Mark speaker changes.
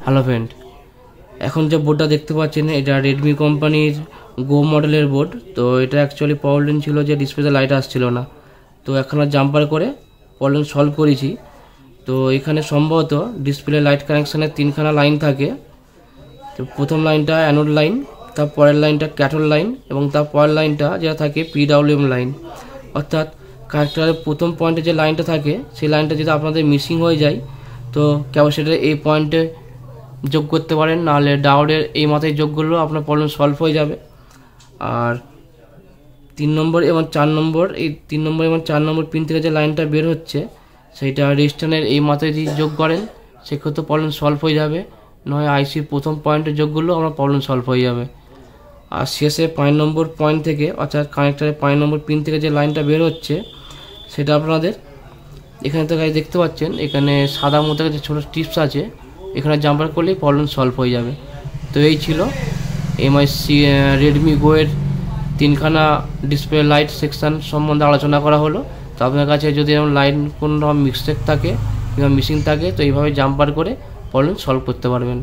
Speaker 1: Hello friend, এখন যে বোর্ডটা দেখতে পাচ্ছেন এটা রেডমি কোম্পানির গো মডেলের বোর্ড। তো এটা অ্যাকচুয়ালি প্রবলেম ছিল যে ডিসপ্লেতে লাইট আসছিল না। তো একখানা জাম্পার করে প্রবলেম সলভ করেছি। তো এখানে সম্ভবত ডিসপ্লে লাইট কানেকশানের তিনখানা লাইন থাকে। তো প্রথম লাইনটা অ্যানোড লাইন, তার পরের লাইনটা ক্যাথোড লাইন এবং তার পরের লাইনটা যেটা থাকে পিডব্লিউএম লাইন। অর্থাৎ কানেক্টরের প্রথম পয়েন্টে যে লাইনটা থাকে সেই লাইনটা যদি আপনাদের মিসিং হয়ে যায় তো ক্যাপাসিটর এই পয়েন্টে যোগ করতে পারেন, নাহলে ডায়োডের এই মাথায় যোগ করলেও আপনার প্রবলেম সলভ হয়ে যাবে। আর 3 নম্বর এবং 4 নম্বর, এই 3 নম্বর এবং 4 নম্বর পিন থেকে যে লাইনটা বের হচ্ছে সেইটা রেজিস্ট্যান্সের এই মাথায় যদি যোগ করেন সেক্ষেত্রে প্রবলেম সলভ হয়ে যাবে, নয় আইসির প্রথম পয়েন্টে যোগ করলেও আপনার প্রবলেম সলভ হয়ে যাবে। আর শেষে 5 নম্বর পয়েন্ট থেকে অর্থাৎ কানেক্টরের 5 নম্বর পিন থেকে যে লাইনটা বের হচ্ছে সেটা আপনাদের এখানে তো দেখতে পাচ্ছেন, এখানে সাদা মতো যে ছোটো টিপস আছে, এখানে জাম্পার করলেই প্রবলেম সলভ হয়ে যাবে। তো এই ছিল এমআইসি রেডমি গো এর 3খানা ডিসপ্লে লাইট সেকশান সম্বন্ধে আলোচনা করা হলো। তো আপনার কাছে যদি এরকম লাইন কোনো রকম মিস্টেক থাকে কিংবা মিসিং থাকে তো এইভাবে জাম্পার করে প্রবলেম সলভ করতে পারবেন।